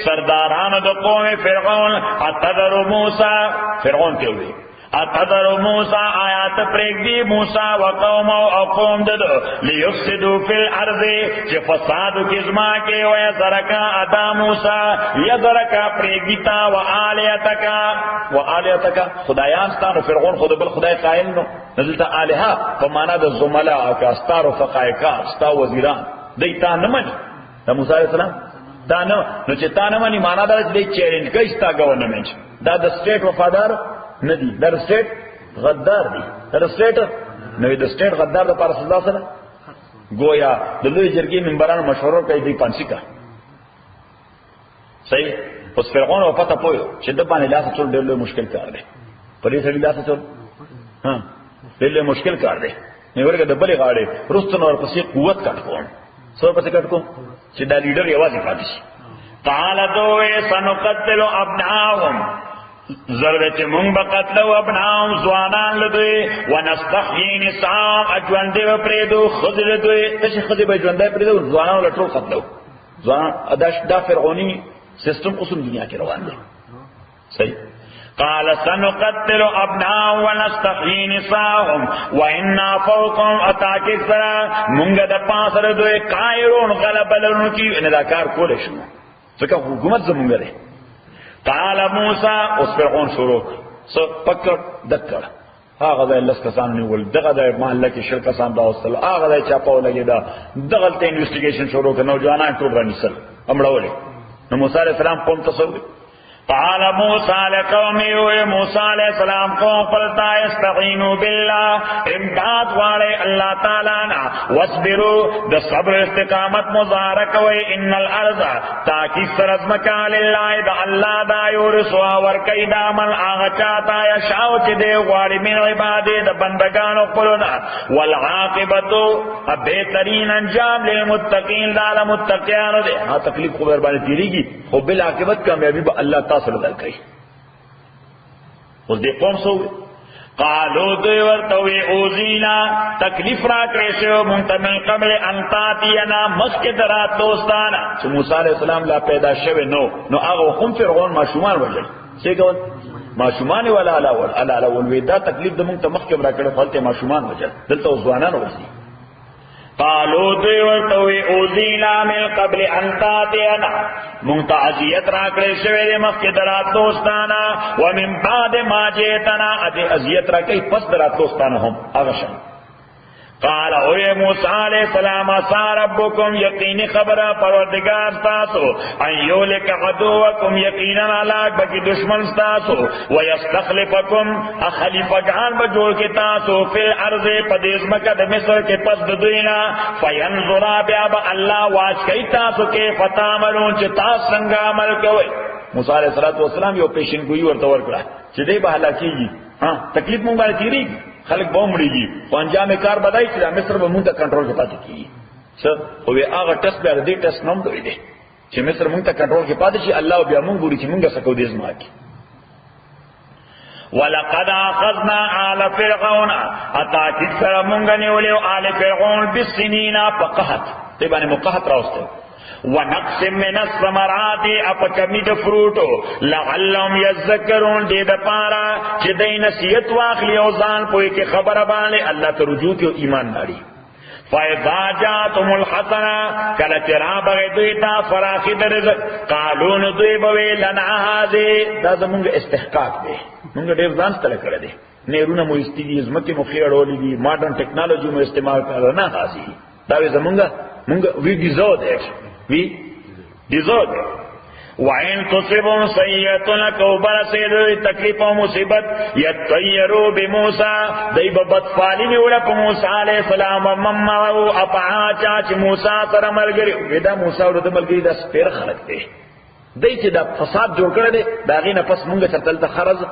سرداران د قوم فرعون اتذر موسی فرعون کې وي اتذر موسی آیات پرېګ دی موسی او قوم او قوم ددو ليفسدوا في الارض چې فساد کې زما کې وای زرکا ادا موسی یذرکا پرېګیتا و الیتک خدایان ستانو فرعون خود بل خدای قائل نو نزلته الها په معنا د زملا او کاستار او فقایکا ستا وزیران دیتا نه مني د موسی علیہ السلام دا نو چې تا نه مني معنا دا چې چیلنج کوي ستا گورنمنت دا د سټیټ وفادار ندی در سټیټ غدار دی در سټیټ نو د سټیټ غدار د پر رسول الله سره گویا د لوی جرګې منبرانو مشورو کوي دی پانسی کا صحیح اوس فرعون او پته پوي چې د باندې لاس ټول ډېر لوی مشکل کار دی پرې سړي لاس ټول ها ډېر لوی مشکل کار دی نو ورګه د بلې غاړې رستن اور پسې قوت کټ کوم څو پسې کټ کوم چې دا لیډر یوازې پاتې شي تعالی دوه سنقتل ابناهم زرد چې مونږ به قتلو ابناهم ځوانان لدوی ونستحيي نساء اجوان دی پرېدو خذل دوی چې خذ به ژوند دی پرېدو ځوانان لټول قتلو ځوان دا فرعونی سیستم اصول دنیا کې روان دی صحیح قال سنقتل ابناهم ونستحيي نساءهم وإنا فوقهم اتاكثر مونږ د پاسره دوی قائرون غلبلن کی نه دا کار کول شو ځکه حکومت زمونږ دی قال موسی اوس فرعون شروع سو پکړ دکړ هغه د لس کسان نیول دغه د محله کې شل کسان دا وصل هغه د چاپاو لګی دا دغه ته انویسټیګیشن شروع کړ نوجوانان ټول رانیسل امړول نو موسی علیہ السلام قوم تصور قال موسی لقومه و موسی علیہ السلام قوم پلتا استعینوا بالله امداد والے اللہ تعالی نا واصبروا د صبر استقامت مظاهره کوي ان الارض تاکي سرز مکان لله د الله دا یورسوا ور کیدا من اغه چاته یا شاو چې دی غواړي من عباده د بندگانو خپلنا والعاقبت بهترین انجام للمتقین دا متقیان دي ها تکلیف خو ور باندې تیریږي خو بل عاقبت کامیابی به الله صلی الله علیه اوس دې قوم سو قالو دوی ورته وی اوزینا تکلیف را کړې شو مونږ من قبل ان تاتینا مسکه درات دوستانا چې موسی علیہ السلام لا پیدا شوه نو هغه هم فرعون ماشومان وجل څه کول ماشومان ولا لا ودا تکلیف د مونږ ته مخکې را کړې خپلته ماشومان وجل دلته ځوانان وځي قالو دوی ورته وی اوزینا من قبل ان تاتینا منتعزیت را کړی شوی د مخکې درات دوستانا ومن بعد ما جئتنا ادي ازیت را کوي پس درات دوستانا هم هغه شان قال او موسی علیہ السلام اسا ربکم یقینی خبر پروردگار تاسو ایولک عدوکم یقینا علاق بکی دشمن تاسو ویستخلفکم خلیفگان بجوڑ کی تاسو فی الارض پدیز مکد مصر کے پس دوینا فینظرا بیاب اللہ واج کئی تاسو کے فتاملون چی تاس سنگا عمل کوئی موسی علیہ السلام یو پیشنگوئی ورطور کرا چی دی بحالا کیگی تکلیف مونگا تیری خلق به مړیږي خو انجام کار بدای چې مصر به مونږ ته کنټرول کې پاتې کیږي څه او هغه ټس به دې ټس نوم دوی دي چې مصر مونږ ته کنټرول کې پاتې شي الله بیا مونږ ګوري چې مونږه سکو دې زما کې ولقد اخذنا آل فرعون اتاکید سره مونږ نیولیو آل فرعون بالسنین فقحت تبانه مقحت راوسته ونقص من الثمرات اپ کمی د فروټو لعلهم یذکرون دې د پارا چې دای نصیحت واخلي او ځان پوي کې خبره باندې الله ته رجوع کې ایمان لري فاذا جاءتم الحسنه کله ترا بغي دوی تا فراخي د رزق قالون دوی بوي لنا هذه دا زمونږ استحقاق دی مونږ ډېر ځان ستل کړی دی نیرونه مو استدي زمکه مو خېړولې دي ماډرن ټیکنالوژي مو استعمال کړل نه حاصل دا زمونږ وی ډیزرو دی we deserve it. وَإِن تُصِبْهُمْ سَيِّئَةٌ لَكَوْ بَرَسِدُ تکلیف و مصیبت یطیروا بموسی دای بدفالی نیولا په موسی علیہ السلام ومن معه اپا چاچ موسی سره ملګری دا موسی ورته ملګری د سپیر خلق دی دای چې دا فساد جوړ کړی دی دا غینه پس مونږ ته تل خرز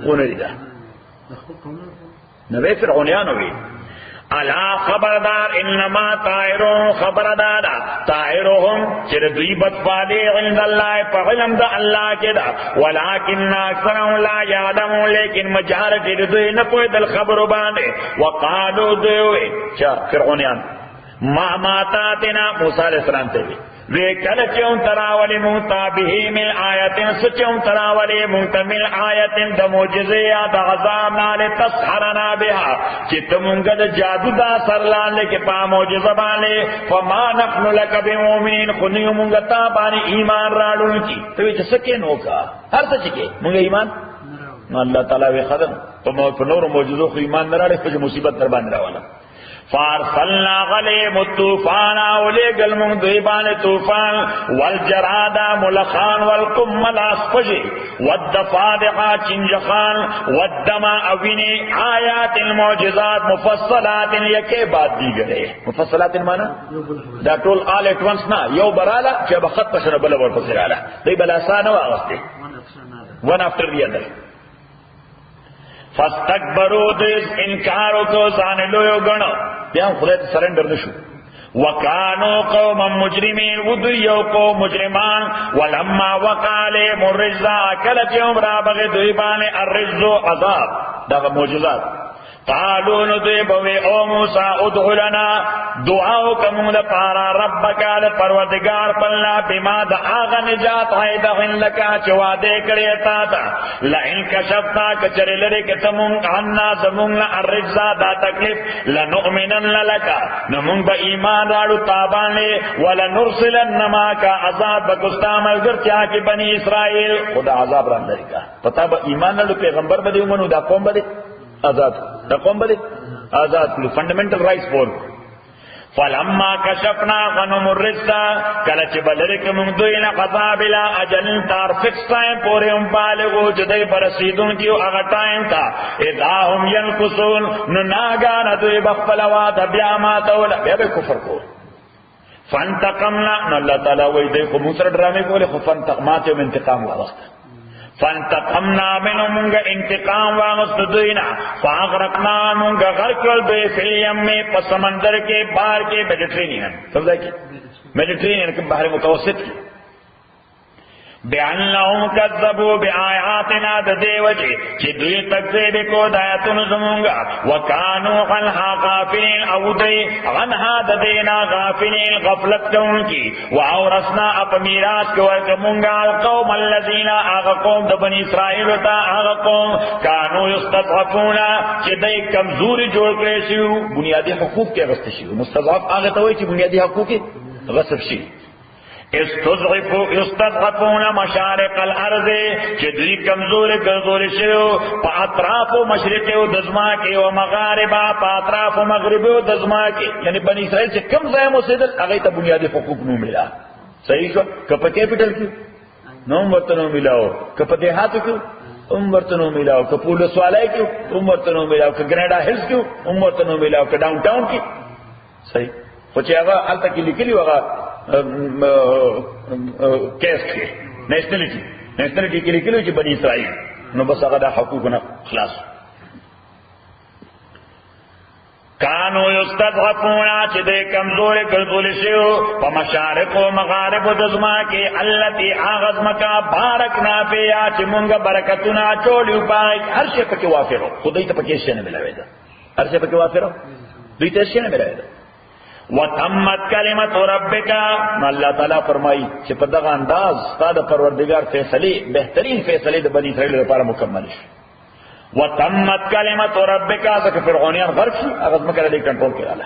ونه دی دا نو فرعونانو وی الا خبردار انما طائرون خبردار طائرهم چر دوی بدفالی عند الله فعلم دا الله کې دا ولكن اکثرهم لا يعلمون لیکن مجارتی دوی نه پوهه دل خبرو باندې وقالو دوی چا فرعونان ما تاتنا موسی علیہ السلام ته وی کله چې اون تراولی متابه من آیاتن سچون تراولی منتمل آیاتن د معجزه یا د عذاب نه تسحرنا بها چې تمونګه د جادو دا سرلاله کې په معجزه باندې فما نحن لك بمؤمنین خو نه مونږ ته باندې ایمان راړو کی ته چې سکه نو کا هر څه کې مونږ ایمان الله تعالی وی خدام په نور معجزو خو ایمان نه راړي په مصیبت در باندې راواله فارسلنا غلیم الطوفان اولیگل من دویبان طوفان والجراد ملخان والقمل اسفجی والدفادقا چنجخان والدم اوینی آیات المعجزات مفصلات یکی بعد دیگرے مفصلات مانا دا طول آل ایٹوانس نا یو برالا چه بخط پشن بلا ورپسرالا دی بلاسانو آغستے one after the other فاستكبروا دز انکارو کو ځان لویو غنو بیا خدای ته سرندر نشو وکانو قوم مجرمین ودیو کو مجرمان ولما وقال مرزا کلت یوم را بغی دوی باندې الرزو عذاب دا معجزات قالوا ندوی بوی او موسی ادعو لنا دعاو کمون دا پارا ربک دا پروردگار پلنا بما دا آغا نجات حیدغن لکا چوادے کریتا تا لئن کشفتا کچر لرک تمون عنا زمون الرجزا دا تکلیف لنؤمنن لکا نمون با ایمان راڑو تابانے ولنرسلن ماکا عذاب بکستا ملگر چاکی بنی اسرائیل خدا عذاب راندری کا پتا با ایمان راڑو پیغمبر بدی امنو دا قوم بدی آزاد دا قوم بدے آزاد کلو فنڈامنٹل رائٹس بول فلما کشفنا غنم الرزا کلچ بلرک من دوینا قضا بلا اجل تار فکس ٹائم پورے ام بالغو جدائی برسیدون کیو اغا ٹائم تا اذا هم ینکسون نناگانا دوی بخفلوات بیاما دولا بیا بے کفر کو فانتقمنا نو اللہ تعالیٰ وی دیکھو موسر ڈرامی کولے خو فانتقماتی و انتقام وقت فانتقمنا منو منگا انتقام واغست دوینا فاغرقنا منگا غرقل دوی فی الیم میں پس سمندر کے بار کے میڈیٹرینین سمجھا کی میڈیٹرینین کے بحر متوسط کی بِأَنَّهُمْ كَذَّبُوا بِآيَاتِنَا دَدَّي وَجْهِ چې دوی تکذیب کو دایاتونو زمونږه وکانو عنها غافلین او دوی عنها ددینا غافلین غفلت کوونکی واورثنا اپ میراث کو ورکومږه القوم الذين اغقوم د بنی اسرائیل ته اغقوم کانو یستضعفون چې دای کمزوري جوړ کړی شي بنیادی حقوق کې غصب شي مستضعف هغه ته وایي چې بنیادی حقوق غصب شي استضعفون مشارق الارض چې دوی کمزور ګرځول شي په اطراف او مشرق او دزما کې او مغارب په اطراف او مغرب او دزما کې یعنی بنی اسرائیل چې کم ځای مسیدل هغه ته بنیادی حقوق نو ملا صحیح شو کپ کیپټل کې نو مرتنو ملاو کپ دیہات کې مرتنو ملاو کپ پولیس والای کې مرتنو ملاو ک ګریناډا هلز کې مرتنو ملاو ک ډاون ټاون کې صحیح خو چې هغه الته کې لیکلی وغه کیس کې نیشنلټی کې لیکلو چې بنی اسرائیل نو بس هغه د حقوقنا خلاص کانو یستضعفون چې دې کمزورې ګرځول شي په مشارق او مغارب د ځما کې التي اغزمکا بارکنا فیا چې مونږه برکتونه چولیو پای هر شي پکې وافرو خدای ته پکې شي نه ملوي دا هر شي پکې وافرو دوی ته شي نه ملوي دا وتمت کلمت ربک الله تعالی فرمایي چې په دغه انداز ستاسو پروردگار فیصله بهترین فیصله د بنی اسرائیل لپاره مکمل شي وتمت کلمت ربک ځکه فرعونیان غرق شي هغه ځمکه دې کنټرول کړاله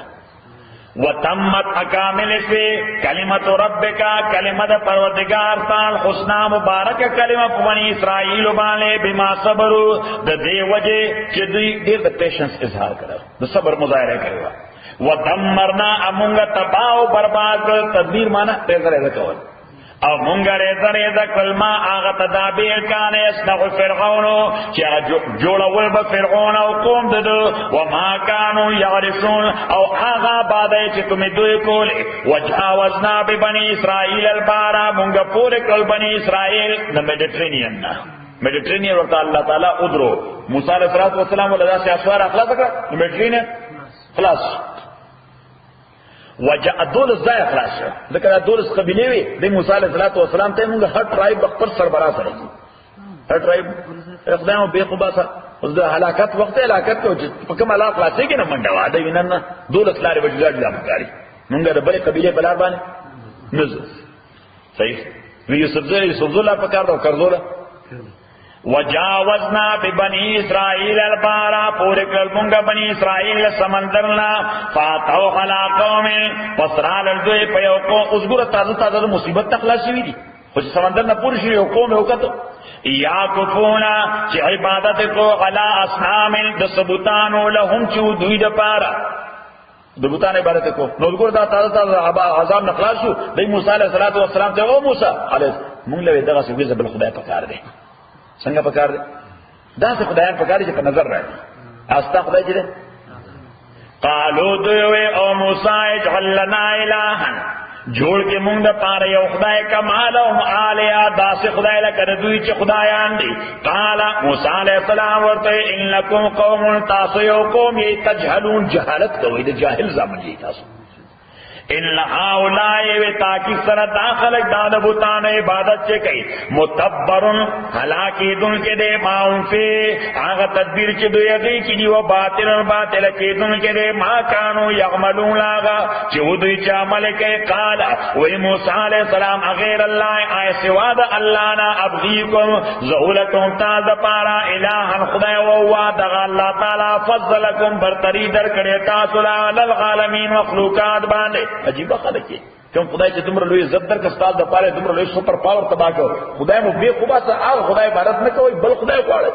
وتمت اکامل شي کلمت ربک کلمه د پروردگار تعالی حسنا مبارک کلمه په بنی اسرائیل باندې بما صبروا د دې وجه چې دوی ډېر د پیشنس اظهار کړو د صبر مظاهره کړو ودمرنا امونگا تباو برباد تدبیر مانا ریزا ریزا کول او مونگا ریزا ریزا کول ما آغا تدابیر کان اسنغ فرعونو چی جوڑا ولب فرعون او قوم ددو وما کانو یغرسون او آغا بادای چی کمی دوی کولی وجاوزنا ببنی اسرائیل البارا مونگا پوری کل بنی اسرائیل دا میڈیٹرینین نا میڈیٹرینین ورطا اللہ تعالی ادرو موسیٰ علیہ السلام واللہ سے اسوار اخلاص اکرا میڈیٹرینین خلاص وجاء دولس ځای خلاص ذکر دولس قبیله وی د موسی علیه السلام ته موږ هر ټرایب خپل سربراہ سره هر ټرایب اقدام به قباسه اوس د هلاکت وخت هلاکت په کوم علاقه خلاصې کې نه منډه واده وینن دولس لارې وجلاد لا مکاري موږ د بلې قبیله بلار باندې نزل صحیح وی یوسف لا پکار دا کرزولا وجاوزنا ببنی اسرائیل البارا پورے کل مونگا بنی اسرائیل سمندرنا فاتو علا قوم پسرال الدوی پیو قوم اس گورا تازه مصیبت تخلاصی وی دی خوش سمندرنا پوری شوی قوم ہوکتو یا کفونا چی عبادت کو علا اصنام دسبتانو لهم چو دوی دا پارا دبوتان عبادت کو نوزگور دا تازه عذاب نخلاص شو دی موسیٰ علیہ السلام تے او موسیٰ علیہ مونگ لوی دغا سی ویزا بالخدای پکار دے څنګه پکار دي دا څه خدایان پکار دي چې په نظر راځي استا خدای دې قالو دوی او موسی اجعل لنا الها جوړ کې مونږ د پاره یو خدای کمال او الیا داس خدای لکه دوی چې خدایان دي قال موسی علیہ السلام ورته انکم قوم تاسو یو قوم یې تجهلون جهالت کوي د جاهل زمن دي تاسو ان هؤلاء وتاکی سره داخل داد بوتان عبادت چې کوي متبرن هلاکی دن کې دې ماون فی هغه تدبیر چې دوی کوي چې دی و باطل کې دن کې دې ما کانوا یعملون لاغا چې دوی چې عمل کوي قال و موسی علیہ السلام غیر الله ای سوا د الله نه ابغیکم ذولکم تاز پارا الہ خدای او وعد الله تعالی فضلکم برتری در کړه تاسو له العالمین مخلوقات باندې عجیب خلک کوم خدای چې تمره لوی عزت در کستال د پاره تمره لوی سپر پاور تبا کو خدای مو به خوبه سره خدای عبادت نه کوي بل خدای غواړي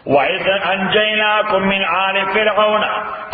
وَإِذْ أَنْجَيْنَاكُمْ مِنْ آلِ فِرْعَوْنَ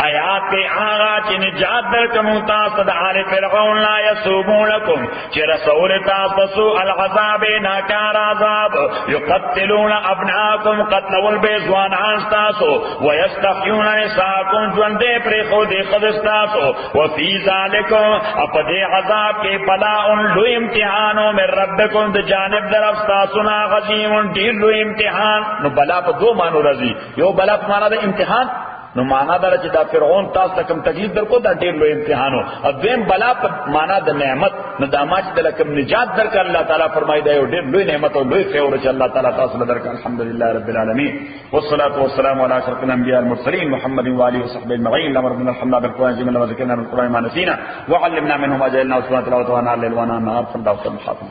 آیات کے آغا چی نجات در کمو تاست آل فرعون لا یسومونکم چی رسول تاستسو العذاب ناکار عذاب یقتلون ابناکم قتل والبیزوان آنستاسو ویستخیون نساکم جوندے پر خود خدستاسو وفی ذالکم اپدے عذاب کے بلاؤن لو امتحانو من ربکم د جانب در افستاسونا غزیمون دیر لو امتحان نو بلا پا دو مانو رضی یو بلا پا مانا دا امتحان نو معنا دا چې دا فرعون تاسو ته کوم تکلیف درکو دا ډیر لوی امتحانو او دیم بلا په معنا د نعمت نو دا ما چې دلکم نجات درک الله تعالی فرمایي دا یو ډیر لوی نعمت او لوی خیر چې الله تعالی تاسو له درک الحمدلله رب العالمین والصلاه والسلام على اشرف الانبياء المرسلين محمد واله وصحبه اجمعين اللهم ربنا الحمد بالقران جميعا وذكرنا من القران ما نسينا وعلمنا منه ما جهلنا وسبحانه وتعالى وانا الليل وانا النهار فالدعوه المحاكم